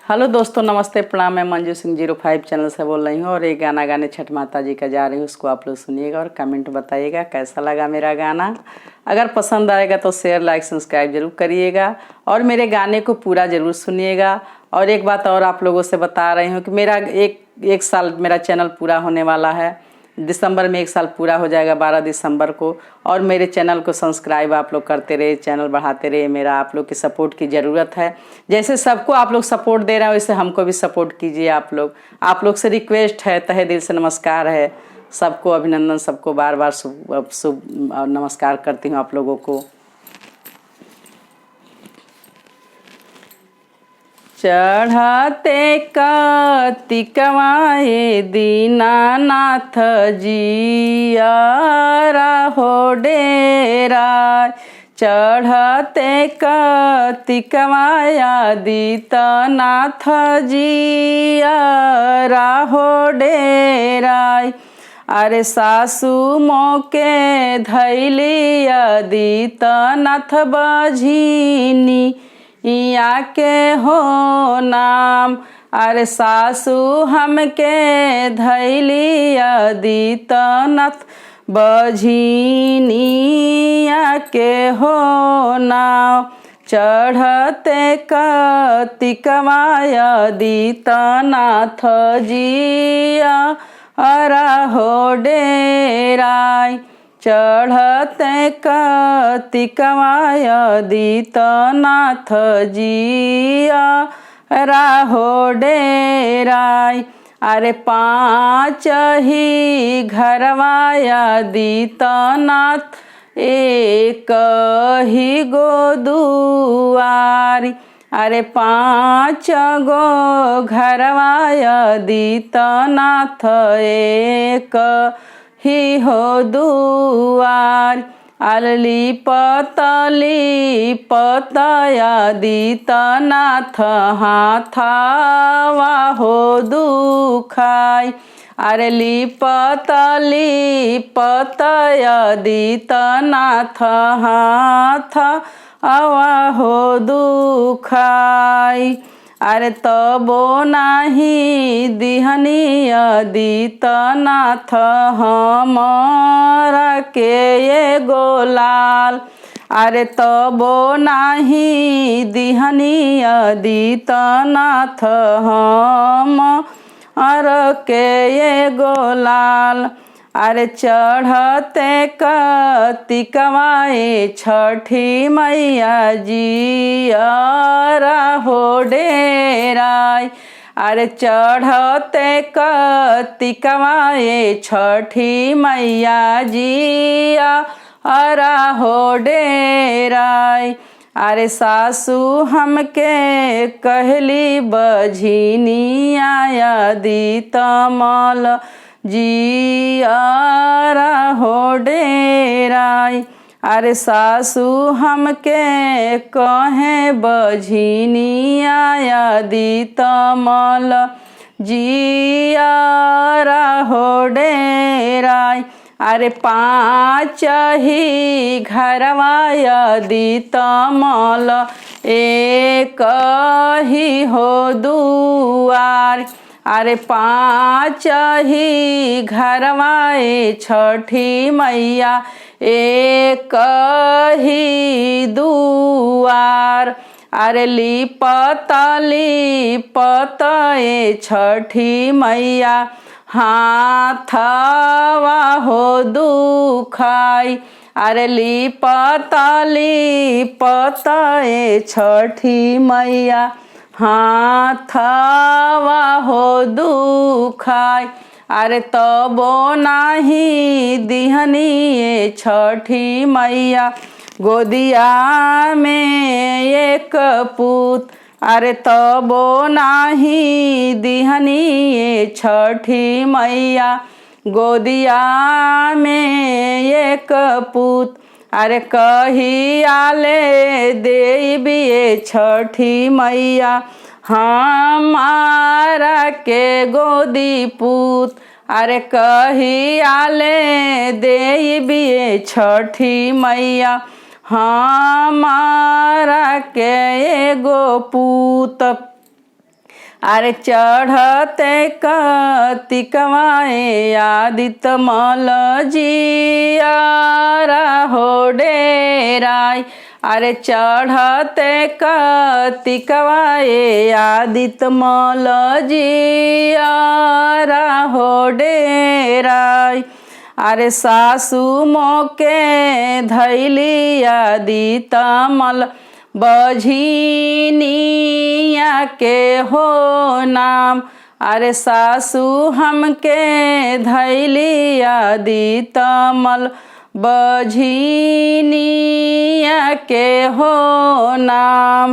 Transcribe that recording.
Hello दोस्तों, नमस्ते, प्रणाम। मैं मंजू सिंह 05 चैनल से बोल रही हूँ और एक गाना गाने छठ माता जी का जा रही हूँ। उसको आप लोग सुनिएगा और कमेंट बताइएगा कैसा लगा मेरा गाना। अगर पसंद आएगा तो शेयर, लाइक, सब्सक्राइब जरूर करिएगा और मेरे गाने को पूरा ज़रूर सुनिएगा। और एक बात और आप लोगों से बता रही हूँ कि मेरा एक साल मेरा चैनल पूरा होने वाला है। दिसंबर में 1 साल पूरा हो जाएगा, 12 दिसंबर को। और मेरे चैनल को सब्सक्राइब आप लोग करते रहे, चैनल बढ़ाते रहे। मेरा आप लोग की सपोर्ट की ज़रूरत है। जैसे सबको आप लोग सपोर्ट दे रहे हैं वैसे हमको भी सपोर्ट कीजिए आप लोग से रिक्वेस्ट है, तहे दिल से नमस्कार है। सबको अभिनंदन, सबको बार बार शुभ नमस्कार करती हूँ आप लोगों को। चढ़ते कार्तिकवाए दीनानाथ जियारा हो डेरा। चढ़ते कार्तिकवाया दीनानाथ जियारा हो डेरा। अरे सासू मोके धैलिया दीनानाथ बझिनी या के हो नाम। अरे सासू हमके धैलिया दीनानाथ बझिनिया के हो नाम। चढ़ते कार्तिकवाया दीनानाथ जिया अरा हो डेराय। चढ़ते कार्तिकवाया दीनानाथ जिया राहो डेराय। अरे 5 ही घरवाया दीनानाथ एक ही गो दुआरी। अरे 5 गो घरवाया दीनानाथ एक ही हो दुआर। अलली पतया दीनानाथ हाथावा हो दुखाई। अरे पतया दीनानाथ हाथावा हो दुखाई। अरे तबो नाही दिहनिया दीनानाथ हमारा के ये गोलाल। अरे तबो नाही दिहनिया दीनानाथ हमारा के ये गोलाल। अरे चढ़ते कार्तिकवाए छठी मैया जियारा हो डेराय। अरे चढ़ते कार्तिकवाए छठी मैया जियारा हो डेराय। अरे सासू हमके कहली बझिनिया दीतमल जियारा हो डेराय। अरे सासू हमके कहे बझिनिया दीतमल जियारा हो डेराय। अरे 5 ही घरवाया दीतमल एक ही हो दुआर। अरे 5 ही घरवाए छठी मैया एक ही दुआर। अरे लिपतए छठी मैया हाथवा हो दुखाई। अरे लिपतए छठी मैया हाथवा हो दुखाई। अरे तबो नाही दिहनिए छठी मैया गोदिया में एक पूत। अरे तबो नाही दिहनिए छठी मैया गोदिया में एक पूत। अरे कहियाले देबिए छठी मैया हमारा के गोदी पूत। अरे कहियाले देबिए छठी मैया हमारा के एगो पूत। अरे चढ़ते कार्तिकवाए आदित्य मल जियारा हो डेराय। अरे चढ़ते कार्तिकवाए आदित्य मल जियारा हो डेराय। अरे सासू मोके धैली आदित्य मल बझिनिया के हो नाम। अरे सासू हमके धैली आदित्य मल बझिनिया के हो नाम।